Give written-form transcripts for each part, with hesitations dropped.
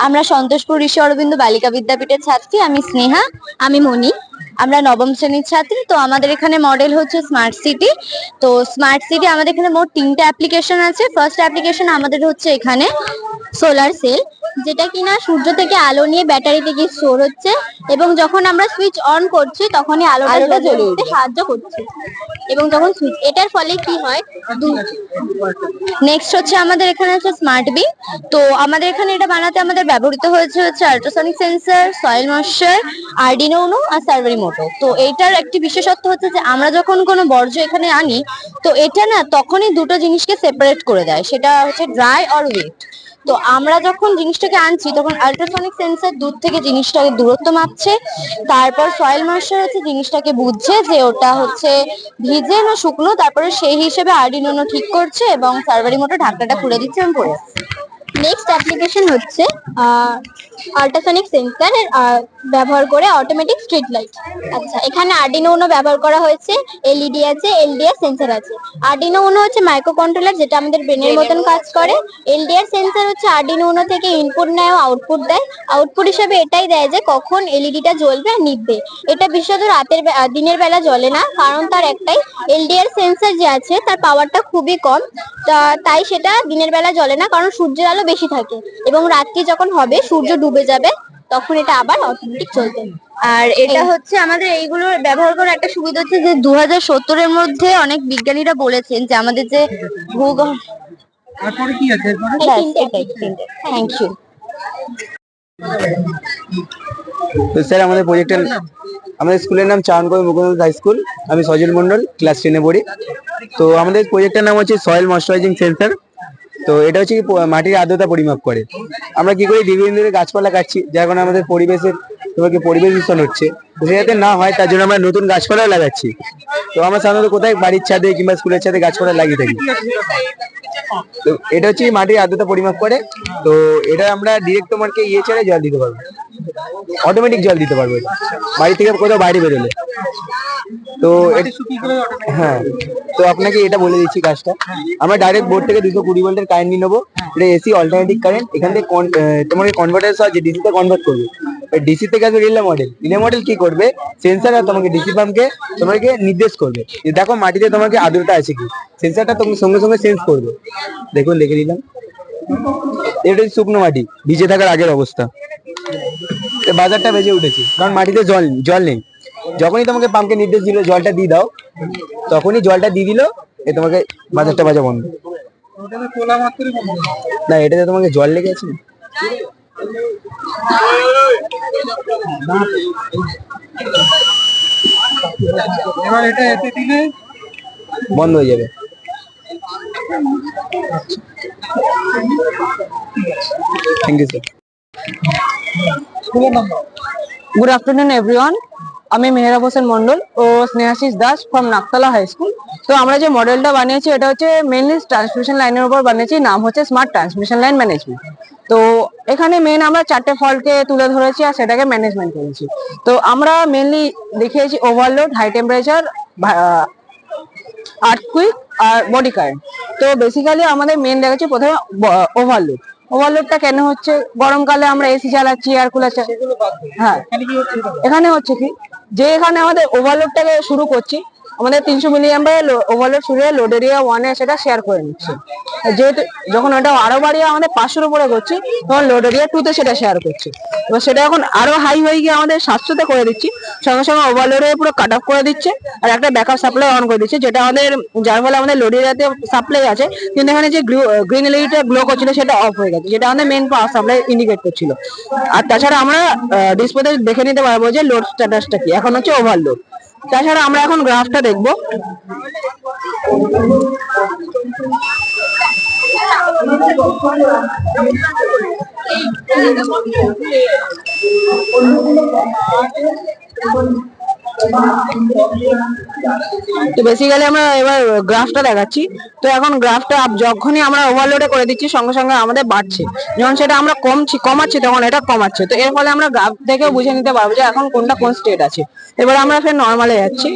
আমরা সন্তোষপুর ঋষি অরবিন্দ বালিকা বিদ্যাপীঠের ছাত্রী। আমি স্নেহা। আমি মনি। আমরা নবম শ্রেণীর ছাত্রী। তো আমাদের এখানে মডেল হচ্ছে স্মার্ট সিটি। তো স্মার্ট সিটি আমাদের এখানে মোট 3টে অ্যাপ্লিকেশন আছে। ফার্স্ট অ্যাপ্লিকেশন আমাদের হচ্ছে এখানে সোলার সেল, যেটা কিনা সূর্য থেকে আলো নিয়ে ব্যাটারিতে গিয়ে স্টোর হচ্ছে এবং যখন আমরা সুইচ অন করছি তখনই আলোটা জ্বলে উঠতে সাহায্য করছে। এবং যখন সুইচ, এটার ফলে কি হয়, নেক্সট হচ্ছে আমাদের এখানে হচ্ছে স্মার্ট বিন। তো আমাদের এখানে এটা বানাতে আমাদের ব্যবহৃত হচ্ছে ultrasonic sensor, soil moisture, Arduino Uno আর সার্ভারি মোটর। তো এইটার একটি বিশেষত্ব হচ্ছে যে আমরা যখন কোনো বর্জ্য এখানে আনি, তো এটা না তখনই দুটো জিনিসকে সেপারেট করে দেয়, সেটা হচ্ছে ড্রাই অর ওয়েট। তো আমরা যখন জিনিসটাকে আনছি তখন আল্ট্রাসনিক সেন্সর দূর থেকে জিনিসটাকে দূরত্ব মাপছে, তারপর সয়েল ময়েশ্চার হচ্ছে জিনিসটাকে বুঝছে যে ওটা হচ্ছে ভিজে না শুকনো, তারপরে সেই হিসেবে আরডিনো ঠিক করছে এবং সার্ভারি মোটর ঢাকনাটা খুলে দিচ্ছে এবং পড়ে যাচ্ছে। নেক্সট অ্যাপ্লিকেশন হচ্ছে আল্ট্রাসনিক সেন্সর ব্যবহার করে অটোমেটিক স্ট্রিট লাইট। আচ্ছা, এখানে আরডিনো উনো ব্যবহার করা হয়েছে, এলইডি আছে, এলডিআর সেন্সর আছে। আরডিনো উনো হচ্ছে মাইক্রো কন্ট্রোলার, যেটা আমাদের ব্রেনের মতন কাজ করে। এলডিআর সেন্সর হচ্ছে আরডিনো উনো থেকে ইনপুট নেয় ও আউটপুট দেয়। আউটপুট হিসেবে এটাই দেয় যে কখন এলইডিটা জ্বলবে আর নিভবে। এটা বিশেষত দিনের বেলা জ্বলে না, কারণ তার একটাই, এলডিআর সেন্সর যে আছে তার পাওয়ারটা খুবই কম, তাই সেটা দিনের বেলা জ্বলে না, কারণ সূর্যের আলো বেশি থাকে এবং রাত্রি যখন হবে সূর্য ডুবে যাবে তখন এটা আবার অটোমেটিক চলবে। আর এটা হচ্ছে আমাদের এইগুলো ব্যবহার করার একটা সুবিধা হচ্ছে যে 2070-এর মধ্যে অনেক বিজ্ঞানীরা বলেছেন যে আমাদের যে ভূগোল। তারপরে কি আছে? Thank you. তো স্যার, আমাদের স্কুলের নাম চারণকবি মুকুন্দ হাই স্কুল। আমি সজল মন্ডল, ক্লাস 10-এ পড়ি। তো আমাদের প্রজেক্টের নাম হচ্ছে সয়েল ময়েশ্চারাইজিং সেন্সর। তো এটা হচ্ছে মাটির আর্দ্রতা পরিমাপ করে। আমরা কি করি, দীর্ঘদিন ধরে গাছপালা কাটছি, যার কারণে আমাদের পরিবেশ দূষণ হচ্ছে। তো যাতে না হয় তার জন্য আমরা নতুন গাছপালা লাগাচ্ছি। তো আমরা সাধারণত কোথায় বাড়ির ছাদে কিংবা স্কুলের ছাদে গাছপালা লাগিয়ে থাকি। তো এটা হচ্ছে মাটির আর্দ্রতা পরিমাপ করে। তো এটা আমরা ডিরেক্ট তোমাকে ছেড়ে জল দিতে পারবো, অটোমেটিক জল দিতে পারবো বাড়ি থেকে কোথাও বাইরে বেরোলে। তো হ্যাঁ, তো আপনাকে এটা বলে দিচ্ছি কাজটা। আমরা ডাইরেক্ট বোর্ড থেকে 220 ভোল্টের কারেন্ট নিয়ে নেবো। এটা এসি অল্টারনেটিভ কারেন্ট। এখান থেকে তোমাকে কনভার্টার আছে, ডিসি তে কনভার্ট করবে। ডিসি থেকে আসবে রিলে মডেল কি করবে, সেন্সার আর তোমাকে ডিসি পাম্পকে তোমাকে নির্দেশ করবে যে দেখো মাটিতে তোমাকে আর্দ্রতা আছে কি। সেন্সারটা তোমাকে সঙ্গে সঙ্গে সেন্স করবে। দেখুন, দেখে দিলাম, এটা শুকনো মাটি, ভিজে থাকার আগের অবস্থা। বাজারটা বেজে উঠেছে কারণ মাটিতে জল নেই। যখনই তোমাকে পাম্পকে নির্দেশ দিল জলটা দিয়ে দাও, তখনই জলটা দিয়ে দিল, এ তোমাকে বাজারটা বাজা বন্ধ। না, এটাতে তোমাকে জল লেগে আছে, এবার এটা এতে দিলে বন্ধ হয়ে যাবে। Thank you sir. Good afternoon everyone. আমি মেহরাব হোসেন মন্ডল ও Snehashis Das from Naktala high school. তো আমরা যে মডেলটা বানিয়েছি এটা হচ্ছে মেইনলি ট্রান্সমিশন লাইনের উপর বানিয়েছি, নাম হচ্ছে স্মার্ট ট্রান্সমিশন লাইন ম্যানেজমেন্ট। তো এখানে মেইন আমরা 4টে ফল্টকে তুলে ধরেছি আর সেটাকে ম্যানেজমেন্ট করেছি। তো আমরা মেইনলি দেখিয়েছি ওভারলোড, হাই টেম্পারেচার, আর্থকুইক আর বডি কারেন্ট। তো বেসিক্যালি আমাদের মেইন দেখাচ্ছি প্রথমে ওভারলোডটা কেন হচ্ছে, গরমকালে আমরা এসি চালাচ্ছি, এয়ার কুলার চালাচ্ছি। হ্যাঁ, এখানে হচ্ছে কি যে এখানে আমাদের ওভারলোডটাকে শুরু করছি, আমাদের 300 মিলি অ্যাম্পিয়ার ওভারলোড শুরু হয়ে লোড এরিয়া 1-এ সেটা শেয়ার করে নিচ্ছে। যেহেতু যখন ওটা আরো বাড়িয়ে আমাদের 500-এর উপরে করছি, তখন লোড এরিয়া 2-তে সেটা শেয়ার করছে। এবার সেটা এখন আরো হাই হয়ে গিয়ে আমাদের 700-তে করে দিচ্ছি, সঙ্গে সঙ্গে ওভারলোডে পুরো কাট অফ করে দিচ্ছে আর একটা ব্যাকআপ সাপ্লাই অন করে দিচ্ছে, যেটা আমাদের, যার ফলে আমাদের লোড এরিয়াতে সাপ্লাই আছে কিন্তু এখানে যে গ্রিন এলইডিটা গ্লো করছিল সেটা অফ হয়ে গেছে, যেটা আমাদের মেইন পাওয়ার সাপ্লাই ইন্ডিকেট করছিল। আর তাছাড়া আমরা ডিসপ্লেতে দেখে নিতে পারবো যে লোড স্ট্যাটাসটা কি, এখন হচ্ছে ওভারলোড। তাছাড়া আমরা এখন গ্রাফটা দেখবো। তো বেসিক্যালি আমরা এবার গ্রাফটা দেখাচ্ছি। তো এখন গ্রাফটা যখনই আমরা ওভারলোডে করে দিচ্ছি সঙ্গে সঙ্গে আমাদের বাড়ছে, যখন সেটা আমরা কমাচ্ছি তখন এটা কমাচ্ছে। তো এর ফলে আমরা গ্রাফ থেকে বুঝে নিতে পারবো যে এখন কোনটা কোন স্টেট আছে। এবার আমরা ফের নর্মালে যাচ্ছি।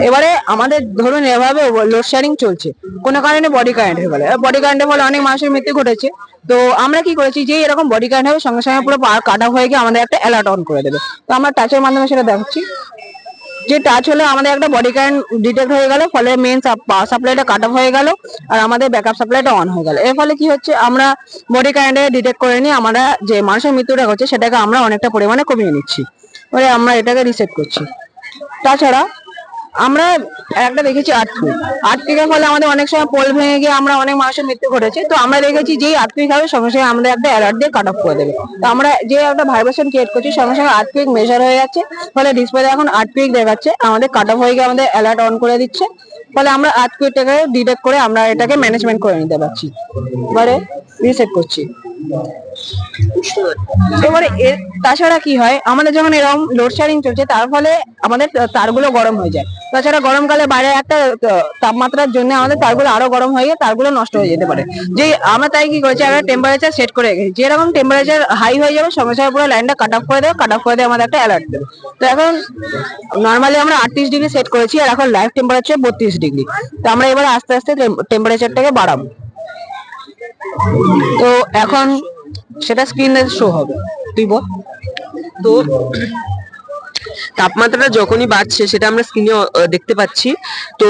এবারে আমাদের ধরুন এভাবে লোডশেডিং চলছে, কোনো কারণে বডি কারেন্টের ফলে, অনেক মানুষের মৃত্যু ঘটেছে। তো আমরা কি করেছি, যে এরকম বডি কারেন্ট হবে সঙ্গে সঙ্গে পুরো পাওয়ার কাট অফ হয়ে গিয়ে আমাদের একটা অ্যালার্ট অন করে দেবে। তো আমরা টাচের মাধ্যমে সেটা দেখাচ্ছি, যে টাচ হলে আমাদের একটা বডি কারেন্ট ডিটেক্ট হয়ে গেল, ফলে মেন পাওয়ার সাপ্লাইটা কাট অফ হয়ে গেল আর আমাদের ব্যাকআপ সাপ্লাইটা অন হয়ে গেল। এর ফলে কি হচ্ছে, আমরা বডি কারেন্টে ডিটেক্ট করে নিয়ে আমরা যে মানুষের মৃত্যুটা হচ্ছে সেটাকে আমরা অনেকটা পরিমাণে কমিয়ে নিচ্ছি, পরে আমরা এটাকে রিসেট করছি। তাছাড়া আমরা একটা দেখেছি আর্থকুইকের ফলে আমাদের অনেক সময় পোল ভেঙে গিয়ে আমরা অনেক মানুষের মৃত্যু ঘটেছে। তো আমরা দেখেছি যেই আর্থকুইক হবে সঙ্গে সঙ্গে আমাদের একটা অ্যালার্ট দিয়ে কাট অফ করে দেবে। তো আমরা যে একটা ভাইব্রেশন ক্রিয়েট করছি সঙ্গে সঙ্গে আর্থকুইক মেজার হয়ে যাচ্ছে, ফলে ডিসপ্লে এখন আর্থকুইক দেখাচ্ছে, আমাদের কাট অফ হয়ে গিয়ে আমাদের অ্যালার্ট অন করে দিচ্ছে, ফলে আমরা আর্থকুইকটাকে ডিটেক্ট করে আমরা এটাকে ম্যানেজমেন্ট করে নিতে পারছি। এবারে রিসেট করছি। এবারে তাছাড়া কি হয়, আমাদের যখন এরকম লোডশেডিং চলছে তার ফলে আমাদের তারগুলো গরম হয়ে যায়। তাছাড়া গরমকালে বাইরে একটা তাপমাত্রার জন্য আমাদের তারগুলো আরো গরম হয়ে গিয়ে তারগুলো নষ্ট হয়ে যেতে পারে। যে আমরা তাই কি করেছি, আমরা টেম্পারেচার সেট করে রেখেছি, যেরকম টেম্পারেচার হাই হয়ে যাবে সঙ্গে সঙ্গে পুরো লাইনটা কাট অফ করে দেবে, আমাদের একটা অ্যালার্ট দেবে। তো এখন নর্মালি আমরা 38 ডিগ্রি সেট করেছি আর এখন লাইভ টেম্পারেচার 32 ডিগ্রি। তো আমরা এবার আস্তে আস্তে টেম্পারেচারটাকে বাড়াবো। তো এখন সেটা স্ক্রিনে শো হবে, তুই বল। তো তাপমাত্রাটা যখনই বাড়ছে সেটা আমরা স্ক্রিনে দেখতে পাচ্ছি। তো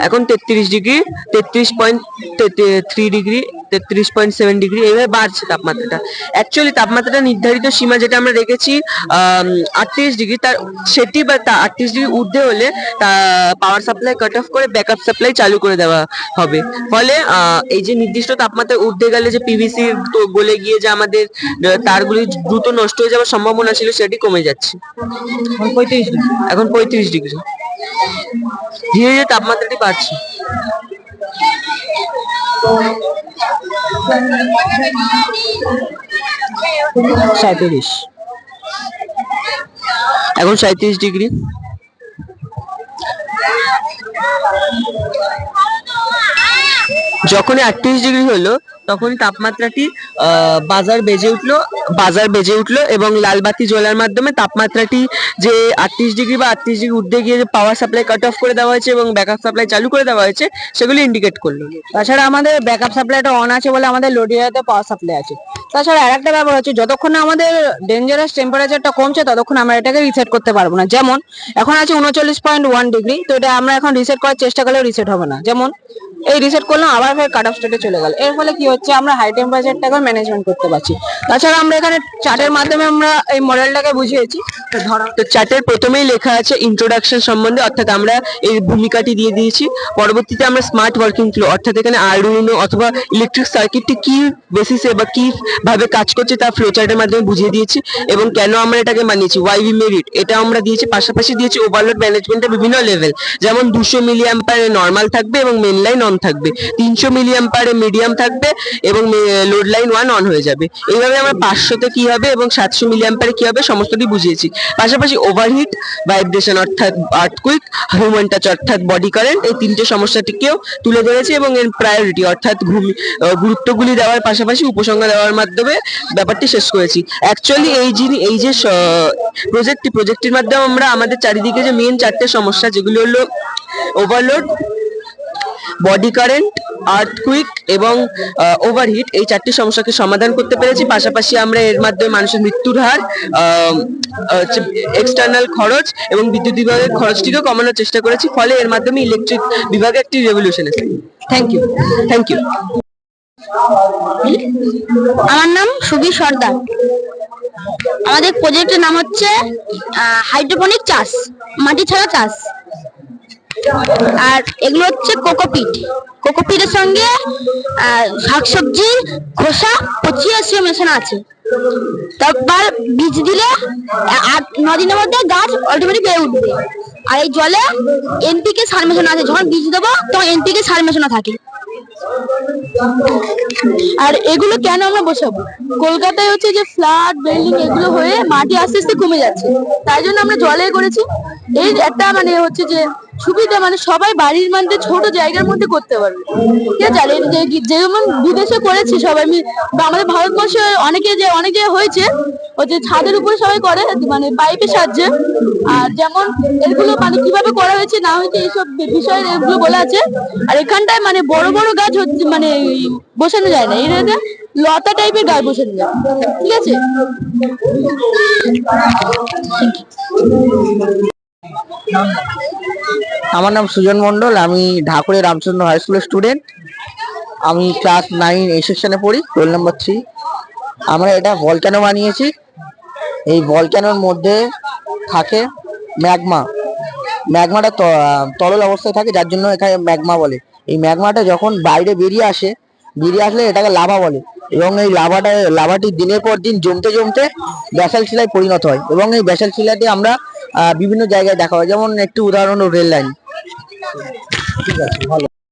এখন 33 ডিগ্রি, 33.3 ডিগ্রি, 33.7 ডিগ্রি এইভাবে বাড়ছে তাপমাত্রাটা। অ্যাকচুয়ালি তাপমাত্রাটা নির্ধারিত সীমা যেটা আমরা রেখেছি 38 ডিগ্রি, তার সেটি বা 38 ডিগ্রি ঊর্ধ্বে হলে পাওয়ার সাপ্লাই কাট অফ করে ব্যাকআপ সাপ্লাই চালু করে দেওয়া হবে। ফলে এই যে নির্দিষ্ট তাপমাত্রা ঊর্ধ্বে গেলে যে পিভিসি গলে গিয়ে যে আমাদের তারগুলি দ্রুত নষ্ট হয়ে যাওয়ার সম্ভাবনা ছিল সেটি কমে যাচ্ছে। এখন 35 ডিগ্রি, ধীরে ধীরে তাপমাত্রাটি বাড়ছে। এখন 37 ডিগ্রি। যখনই 38 ডিগ্রি হলো তখনই তাপমাত্রাটি বাজার বেজে উঠলো এবং লাল বাতি জ্বলার মাধ্যমে তাপমাত্রাটি যে 38 ডিগ্রি বা 38 ডিগ্রি ঊর্ধ্বে গিয়ে যে পাওয়ার সাপ্লাই কাট অফ করে দেওয়া হয়েছে এবং ব্যাকআপ সাপ্লাই চালু করে দেওয়া হয়েছে সেগুলি ইন্ডিকেট করলো। তাছাড়া আমাদের ব্যাকআপ সাপ্লাইটা অন আছে বলে আমাদের লোড এরিয়াতে পাওয়ার সাপ্লাই আছে। তাছাড়া আরেকটা ব্যাপার হচ্ছে, যতক্ষণ না আমাদের ডেঞ্জারাস টেম্পারেচারটা কমছে ততক্ষণ আমরা এটাকে রিসেট করতে পারবো না। যেমন এখন আছে 39.1 ডিগ্রি, তো এটা আমরা এখন রিসেট করার চেষ্টা করলেও রিসেট হবে না। যেমন এই রিসেট করলাম আবার ফের কাট অফ স্টেটে চলে গেল। এর ফলে কি হচ্ছে, আমরা হাই টেম্পারেচারটাকে ম্যানেজমেন্ট করতে পারছি। তাছাড়া আমরা এখানে চার্টের মাধ্যমে আমরা এই মডেলটাকে বুঝিয়েছি। তো চার্টের প্রথমেই লেখা আছে ইন্ট্রোডাকশন সম্বন্ধে, অর্থাৎ আমরা এই ভূমিকাটি দিয়ে দিয়েছি। পরবর্তীতে আমরা স্মার্ট ওয়ার্কিং ফ্লো অর্থাৎ এখানে আরডুইনো অথবা ইলেকট্রিক সার্কিটটি কি বেসিসে বা কি ভাবে কাজ করছে তা ফ্লো চার্টের মাধ্যমে বুঝিয়ে দিয়েছি এবং কেন আমরা এটাকে বানিয়েছি, ওয়াই উই মেড ইট, এটা আমরা দিয়েছি। পাশাপাশি দিয়েছি ওভারলোড ম্যানেজমেন্টের বিভিন্ন লেভেল, যেমন 200 মিলি অ্যাম্পারে নর্মাল থাকবে এবং মেন লাইন অন থাকবে, 300 মিলি অ্যাম্পারে মিডিয়াম থাকবে এবং লোড লাইন 1 অন হয়ে যাবে। এইভাবে আমরা 500তে কি হবে এবং 700 মিলি অ্যাম্পারে কি হবে সমস্তটি বুঝিয়েছি। পাশাপাশি ওভারহিট, ভাইব্রেশন অর্থাৎ আর্থকুইক, হিউম্যান টাচ অর্থাৎ বডি কারেন্ট, এই তিনটে সমস্যাটিকেও তুলে ধরেছি এবং এর প্রায়োরিটি অর্থাৎ গুরুত্বগুলি দেওয়ার পাশাপাশি উপসংহার দেওয়ার মাধ্যমে ব্যাপারটি শেষ করেছি। অ্যাকচুয়ালি এই যে প্রজেক্টটির মাধ্যমে আমরা আমাদের চারিদিকে যে মেন 4টে সমস্যা যেগুলি হলো ওভারলোড, বডি কারেন্ট, আর্থকুইক এবং ওভারহিট, এই 4টি সমস্যাকে সমাধান করতে পেরেছি। পাশাপাশি আমরা এর মাধ্যমে মানুষের মৃত্যুর হার, এক্সটার্নাল খরচ এবং বিদ্যুৎ বিভাগের খরচটিকে কমানোর চেষ্টা করেছি। ফলে এর মাধ্যমে ইলেকট্রিক বিভাগে একটি রেভলিউশন এসেছে। Thank you. আমার নাম সুবি সর্দার। আমাদের প্রজেক্টের নাম হচ্ছে হাইড্রোপনিক চাষ, মাটি ছাড়া চাষ। আর এগুলো হচ্ছে কোকোপিটের সঙ্গে শাকসবজির খোসা পচিয়ে মেশানো আছে। তারপর বীজ দিলে 8-9 দিনের মধ্যে গাছ অটোমেটিক বেড়ে উঠবে। আর এই জলে এনপিকে সার মেশানো আছে, যখন বীজ দেবো তখন এনপিকে সার মেশানো থাকে। আর এগুলো কেন আমরা বসাবো, কলকাতায় হচ্ছে যে ফ্ল্যাট বিল্ডিং এগুলো হয়ে মাটি আস্তে আস্তে কমে যাচ্ছে, তাই জন্য আমরা জলে করেছি। এই একটা মানে হচ্ছে যে সুবিধা, মানে সবাই বাড়ির মধ্যে ছোট জায়গার মধ্যে করতে পারবে, ঠিক আছে। আর যেমন বিদেশে করেছে সবাই বা আমাদের ভারতবর্ষে অনেক জায়গায় হয়েছে, ওই যে ছাদের উপরে সবাই করে, মানে পাইপের সাহায্যে। আর যেমন এগুলো মানে কিভাবে করা হয়েছে না হয়েছে এইসব বিষয়ে এগুলো বলা আছে। আর এখানটায় মানে বড় বড় গাছ হচ্ছে, মানে বসানো যায় না, এটা লতা টাইপের গাছ বসানো যায়, ঠিক আছে। আমার নাম সুজন মণ্ডল, আমি ঢাকুরে রামচন্দ্র হাই স্কুলের স্টুডেন্ট। আমি ক্লাস 9 এই সেকশনে পড়ি, রোল নাম্বার 3। আমরা এটা ভলক্যানো বানিয়েছি। এই ভলক্যানোর মধ্যে থাকে ম্যাগমা। ম্যাগমাটা তরল অবস্থায় থাকে, যার জন্য এখানে ম্যাগমা বলে। এই ম্যাগমাটা যখন বাইরে বেরিয়ে আসলে এটাকে লাভা বলে। এবং এই লাভাটি দিনের পর দিন জমতে জমতে ব্যাসাল্ট শিলায় পরিণত হয়। এবং এই ব্যাসাল্ট শিলাটি আমরা বিভিন্ন জায়গায় দেখা হয়, যেমন একটি উদাহরণ রেল লাইন। ঠিক আছে, ভালো।